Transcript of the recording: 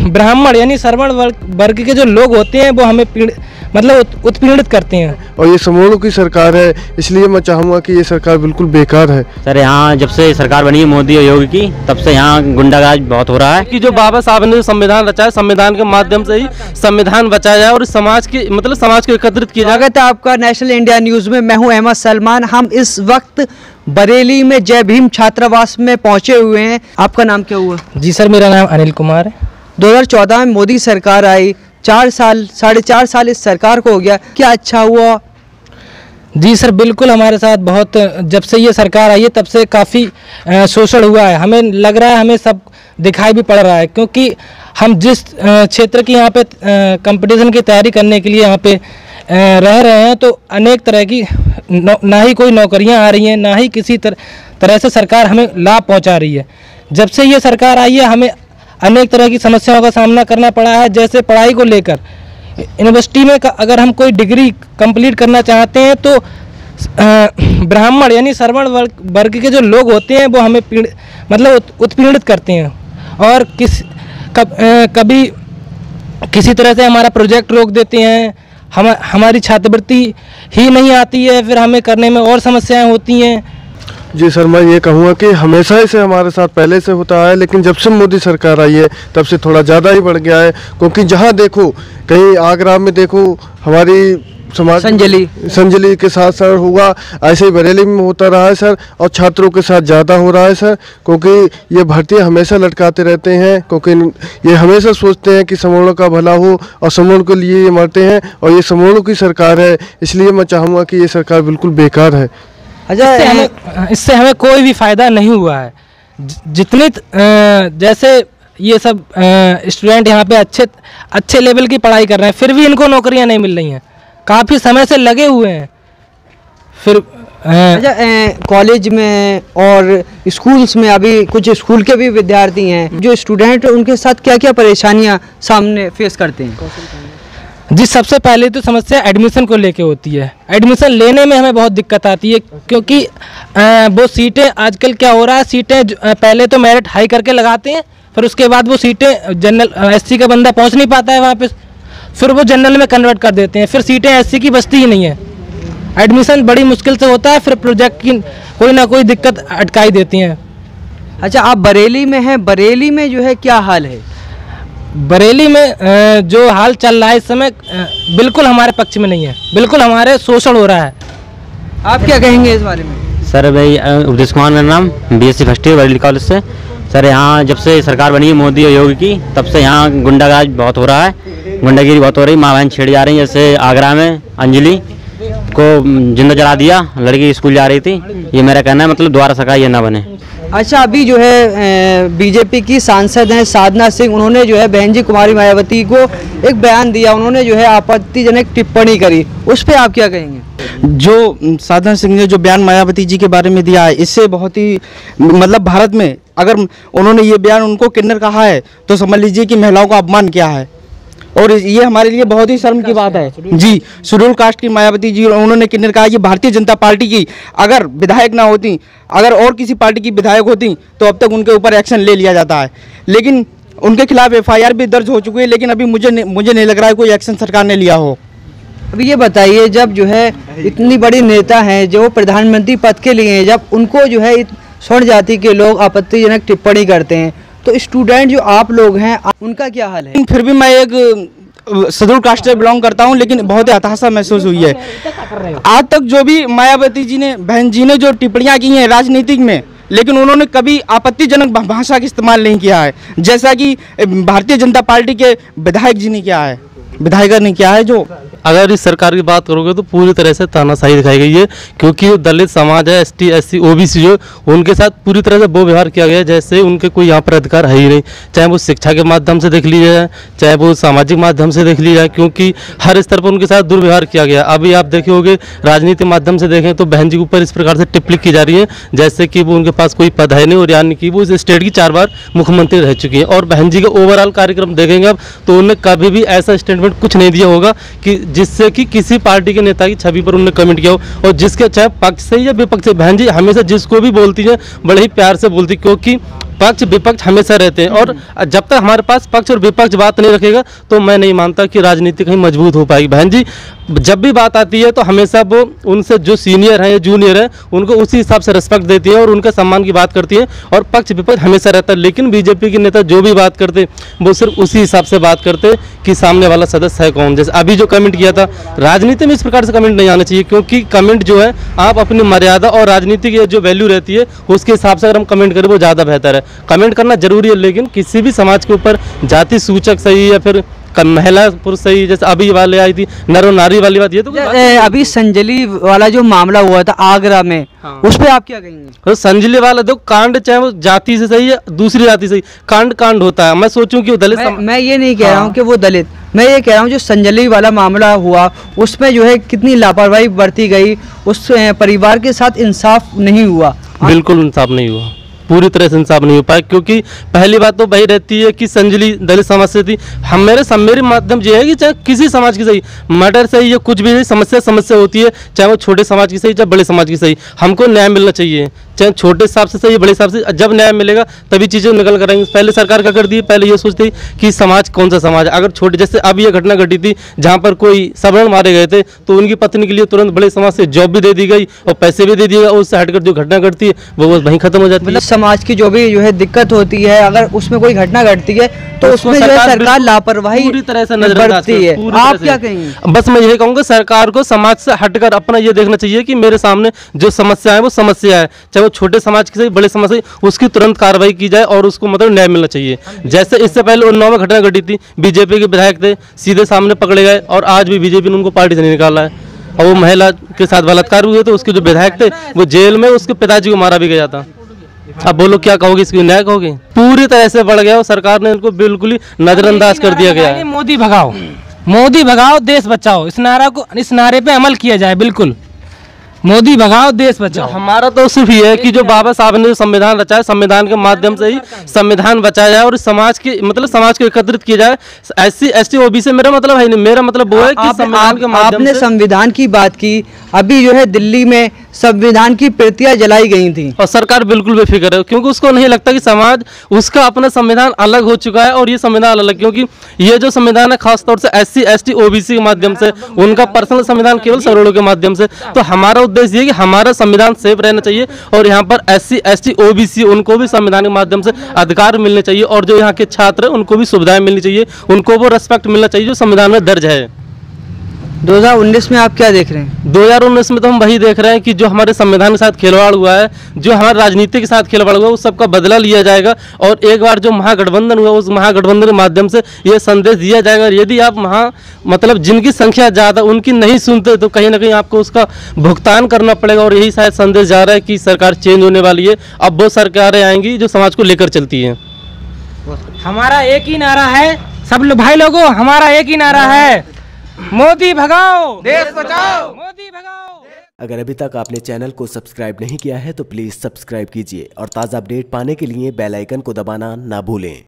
ब्राह्मण यानी श्रवण वर्ग के जो लोग होते हैं वो हमें मतलब उत्पीड़ित करते हैं। और ये समूहों की सरकार है, इसलिए मैं चाहूँगा कि ये सरकार बिल्कुल बेकार है। सर यहाँ जब से सरकार बनी है मोदी और योगी की, तब से यहाँ गुंडाराज बहुत हो रहा है। कि जो बाबा साहब ने संविधान रचा, संविधान के माध्यम से ही संविधान बचाया जाए और समाज के मतलब समाज को एकत्रित किया जाए। स्वागत है आपका नेशनल इंडिया न्यूज़ में। मैं हूं अहमद सलमान। हम इस वक्त बरेली में जय भीम छात्रावास में पहुंचे हुए हैं। आपका नाम क्या हुआ? जी सर, मेरा नाम अनिल कुमार है। 2014 में मोदी सरकार आई, 4.5 साल इस सरकार को हो गया, क्या अच्छा हुआ? जी सर, बिल्कुल हमारे साथ बहुत, जब से ये सरकार आई है तब से काफ़ी शोषण हुआ है। हमें लग रहा है, हमें सब दिखाई भी पड़ रहा है, क्योंकि हम जिस क्षेत्र की यहाँ पे कंपटीशन की तैयारी करने के लिए यहाँ पे रह रहे हैं, तो अनेक तरह की ना ही कोई नौकरियाँ आ रही हैं, ना ही किसी तरह से सरकार हमें लाभ पहुँचा रही है। जब से ये सरकार आई है हमें अनेक तरह की समस्याओं का सामना करना पड़ा है। जैसे पढ़ाई को लेकर, यूनिवर्सिटी में अगर हम कोई डिग्री कंप्लीट करना चाहते हैं तो ब्राह्मण यानी श्रवण वर्ग के जो लोग होते हैं वो हमें मतलब उत्पीड़ित करते हैं, और कभी किसी तरह से हमारा प्रोजेक्ट रोक देते हैं। हमारी छात्रवृत्ति ही नहीं आती है, फिर हमें करने में और समस्याएं होती हैं। जी सर, मैं ये कहूँगा कि हमेशा से हमारे साथ पहले से होता है, लेकिन जब से मोदी सरकार आई है तब से थोड़ा ज़्यादा ही बढ़ गया है। क्योंकि जहाँ देखो, कहीं आगरा में देखो हमारी समाज संजली के साथ सर हुआ, ऐसे ही बरेली में होता रहा है सर, और छात्रों के साथ ज़्यादा हो रहा है सर। क्योंकि ये भर्ती हमेशा लटकाते रहते हैं, क्योंकि ये हमेशा सोचते हैं कि समूहों का भला हो और समूहों के लिए ये मरते हैं, और ये समूहों की सरकार है, इसलिए मैं चाहूँगा कि ये सरकार बिल्कुल बेकार है। अच्छा, इससे हमें कोई भी फ़ायदा नहीं हुआ है। जितनी जैसे ये सब स्टूडेंट यहाँ पे अच्छे लेवल की पढ़ाई कर रहे हैं, फिर भी इनको नौकरियाँ नहीं मिल रही हैं, काफ़ी समय से लगे हुए हैं। फिर अच्छा, कॉलेज में और स्कूल्स में अभी कुछ स्कूल के भी विद्यार्थी हैं जो स्टूडेंट, उनके साथ क्या क्या परेशानियाँ सामने फेस करते हैं? जी, सबसे पहले तो समस्या एडमिशन को लेके होती है। एडमिशन लेने में हमें बहुत दिक्कत आती है, क्योंकि वो सीटें आजकल क्या हो रहा है, सीटें पहले तो मेरिट हाई करके लगाते हैं, फिर उसके बाद वो सीटें जनरल एससी का बंदा पहुंच नहीं पाता है वहाँ पे, फिर वो जनरल में कन्वर्ट कर देते हैं, फिर सीटें एससी की बचती ही नहीं है। एडमिशन बड़ी मुश्किल से होता है, फिर प्रोजेक्ट की कोई ना कोई दिक्कत अटकाई देती हैं। अच्छा, आप बरेली में हैं, बरेली में जो है क्या हाल है? बरेली में जो हाल चल रहा है इस समय बिल्कुल हमारे पक्ष में नहीं है, बिल्कुल हमारे शोषण हो रहा है। आप क्या कहेंगे इस बारे में? सर भाई, उपदेश कुमार मेरा नाम, BSc first year Bareilly college से। सर यहाँ जब से सरकार बनी है मोदी और योगी की, तब से यहाँ गुंडाराज बहुत हो रहा है, गुंडागिरी बहुत हो रही, माँ बहन छेड़ जा रही हैं। जैसे आगरा में अंजलि को जिंदा जला दिया, लड़की स्कूल जा रही थी। ये मेरा कहना है, मतलब दोबारा सरकार ये ना बने। अच्छा, अभी जो है बीजेपी की सांसद हैं साधना सिंह, उन्होंने जो है बहन जी कुमारी मायावती को एक बयान दिया, उन्होंने जो है आपत्तिजनक टिप्पणी करी, उस पर आप क्या कहेंगे? जो साधना सिंह ने जो बयान मायावती जी के बारे में दिया है, इससे बहुत ही मतलब भारत में अगर उन्होंने ये बयान उनको किन्नर कहा है तो समझ लीजिए कि महिलाओं का अपमान किया है, और ये हमारे लिए बहुत ही शर्म की बात है। जी, शेड्यूल कास्ट की मायावती जी, उन्होंने किन्नर कहा कि भारतीय जनता पार्टी की अगर विधायक ना होती, अगर और किसी पार्टी की विधायक होती तो अब तक उनके ऊपर एक्शन ले लिया जाता है, लेकिन उनके खिलाफ FIR भी दर्ज हो चुकी है, लेकिन अभी मुझे नहीं लग रहा है कोई एक्शन सरकार ने लिया हो। अभी ये बताइए, जब जो है इतनी बड़ी नेता हैं जो प्रधानमंत्री पद के लिए हैं, जब उनको जो है स्वर्ण जाति के लोग आपत्तिजनक टिप्पणी करते हैं, तो स्टूडेंट जो आप लोग हैं उनका क्या हाल है? फिर भी मैं एक शेड्यूल कास्ट से बिलोंग करता हूं, लेकिन बहुत ही हताशा महसूस हुई है। आज तक जो भी मायावती जी ने, बहन जी ने जो टिप्पणियां की हैं राजनीतिक में, लेकिन उन्होंने कभी आपत्तिजनक भाषा का इस्तेमाल नहीं किया है, जैसा कि भारतीय जनता पार्टी के विधायक जी ने किया है, विधायक ने किया है। जो अगर इस सरकार की बात करोगे तो पूरी तरह से तानाशाही दिखाई गई है, क्योंकि दलित समाज है, ST SC OBC जो, उनके साथ पूरी तरह से वो व्यवहार किया गया है जैसे उनके कोई यहाँ पर अधिकार है ही नहीं। चाहे वो शिक्षा के माध्यम से देख लीजिए जाए, चाहे वो सामाजिक माध्यम से देख लीजिए जाए, क्योंकि हर स्तर पर उनके साथ दुर्व्यवहार किया गया। अभी आप देखे होंगे राजनीति माध्यम से देखें तो बहन जी के ऊपर इस प्रकार से टिप्पणी की जा रही है जैसे कि वो उनके पास कोई पद है नहीं, और यानी कि वो इस स्टेट की 4 बार मुख्यमंत्री रह चुकी है। और बहन जी का ओवरऑल कार्यक्रम देखेंगे अब तो उन्होंने कभी भी ऐसा स्टेटमेंट कुछ नहीं दिया होगा कि जिससे कि किसी पार्टी के नेता की छवि पर उन्होंने कमेंट किया हो, और जिसके चाहे पक्ष से या विपक्ष से, बहन जी हमेशा जिसको भी बोलती है बड़े ही प्यार से बोलती, क्योंकि पक्ष विपक्ष हमेशा रहते हैं, और जब तक हमारे पास पक्ष और विपक्ष बात नहीं रखेगा तो मैं नहीं मानता कि राजनीति कहीं मजबूत हो पाएगी। बहन जी, जब भी बात आती है तो हमेशा वो उनसे जो सीनियर हैं या जूनियर हैं उनको उसी हिसाब से रिस्पेक्ट देती है और उनके सम्मान की बात करती है, और पक्ष विपक्ष हमेशा रहता है। लेकिन बीजेपी के नेता जो भी बात करते वो सिर्फ उसी हिसाब से बात करते कि सामने वाला सदस्य है कौन। जैसे अभी जो कमेंट किया था, राजनीति में इस प्रकार से कमेंट नहीं आना चाहिए, क्योंकि कमेंट जो है आप अपनी मर्यादा और राजनीति की जो वैल्यू रहती है उसके हिसाब से अगर हम कमेंट करें वो ज़्यादा बेहतर है। कमेंट करना जरूरी है, लेकिन किसी भी समाज के ऊपर जाति सूचक सही या फिर महिला पुरुष सही, जैसे अभी वाले आई थी नर और नारी वाली बात, ये तो अभी संजली वाला जो मामला हुआ था आगरा में, हाँ। उस पे आप क्या कहेंगे? तो संजली वाला देखो, कांड चाहे वो जाति से सही या दूसरी जाति से, कांड होता है। मैं सोचूं कि वो दलित, मैं ये नहीं कह रहा हूँ कि वो दलित, मैं ये कह रहा हूँ जो संजली वाला मामला हुआ उसमें जो है कितनी लापरवाही बरती गई, उस परिवार के साथ इंसाफ नहीं हुआ। बिल्कुल इंसाफ नहीं हुआ, पूरी तरह से इंसाफ नहीं हो पाया, क्योंकि पहली बात तो वही रहती है कि संजली दलित समाज से थी। हम मेरे माध्यम ये है कि चाहे किसी समाज की सही, मर्डर सही या कुछ भी समस्या होती है, चाहे वो छोटे समाज की सही चाहे बड़े समाज की सही, हमको न्याय मिलना चाहिए, चाहे छोटे हिसाब से सही बड़े हिसाब से। जब न्याय मिलेगा तभी चीज़ें निकल कर आएंगी। पहले सरकार क्या करती है, पहले ये सोचती कि समाज कौन सा समाज है। अगर छोटे, जैसे अब ये घटना घटी थी जहाँ पर कोई सवर्ण मारे गए थे तो उनकी पत्नी के लिए तुरंत बड़े समाज से जॉब भी दे दी गई और पैसे भी दे दिए गए, और उससे हटकर जो घटना घटती है वो वहीं खत्म हो जाती है। समाज की जो भी जो है दिक्कत होती है, अगर उसमें कोई घटना घटती है तो उसमें जो है सरकार लापरवाही पूरी तरह से बरतती है। आप क्या कहेंगे? बस मैं यही कहूँगा, सरकार को समाज से हटकर अपना ये देखना चाहिए कि मेरे सामने जो समस्या है वो समस्या है, चाहे वो छोटे समाज की सही बड़े समाज से, उसकी तुरंत कार्रवाई की जाए और उसको मतलब न्याय मिलना चाहिए। जैसे इससे पहले उन्नाव में घटना घटी थी, बीजेपी के विधायक थे सीधे सामने पकड़े गए और आज भी बीजेपी ने उनको पार्टी से नहीं निकाला है, और वो महिला के साथ बलात्कार हुए थे, उसके जो विधायक थे वो जेल में, उसके पिताजी को मारा भी गया था। अब बोलो क्या कहोगे, इसकी न्याय कहोगे? पूरी तरह से बढ़ गया और सरकार ने इनको बिल्कुल ही नजरअंदाज कर दिया गया है। मोदी भगाओ, मोदी भगाओ देश बचाओ, इस नारे पे अमल किया जाए। बिल्कुल मोदी भगाओ देश बचाओ। हमारा तो सिर्फ ये है कि जो बाबा साहब ने संविधान रचा है, संविधान के माध्यम से ही संविधान बचाया जाए और समाज के मतलब समाज को एकत्रित किया जाए। SC ST OBC मेरा मतलब है नहीं, मेरा मतलब वो है कि संविधान के माध्यम आपने संविधान की बात की, अभी जो है दिल्ली में संविधान की प्रतियां जलाई गई थी और सरकार बिल्कुल बेफिक्र है, क्योंकि उसको नहीं लगता कि समाज उसका अपना संविधान अलग हो चुका है और ये संविधान अलग, क्योंकि ये जो संविधान है खासतौर से SC ST OBC के माध्यम से, उनका पर्सनल संविधान केवल सरोड़ों के माध्यम से। तो हमारा उद्देश्य ये कि हमारा संविधान सेफ रहना चाहिए और यहाँ पर SC ST OBC उनको भी संविधान के माध्यम से अधिकार मिलने चाहिए, और जो यहाँ के छात्र हैं उनको भी सुविधाएं मिलनी चाहिए, उनको वो रेस्पेक्ट मिलना चाहिए जो संविधान में दर्ज है। 2019 में आप क्या देख रहे हैं? 2019 में तो हम वही देख रहे हैं कि जो हमारे संविधान के साथ खिलवाड़ हुआ है, जो हमारे राजनीति के साथ खिलवाड़ हुआ है, उस सबका बदला लिया जाएगा। और एक बार जो महागठबंधन हुआ, उस महागठबंधन के माध्यम से ये संदेश दिया जाएगा। यदि आप मतलब जिनकी संख्या ज़्यादा उनकी नहीं सुनते तो कहीं ना कहीं आपको उसका भुगतान करना पड़ेगा। और यही शायद संदेश जा रहा है कि सरकार चेंज होने वाली है, अब वो सरकारें आएंगी जो समाज को लेकर चलती हैं। हमारा एक ही नारा है, सब भाई लोगों, हमारा एक ही नारा है, मोदी भगाओ देश बचाओ, मोदी भगाओ। अगर अभी तक आपने चैनल को सब्सक्राइब नहीं किया है तो प्लीज़ सब्सक्राइब कीजिए और ताज़ा अपडेट पाने के लिए बेल आइकन को दबाना ना भूलें।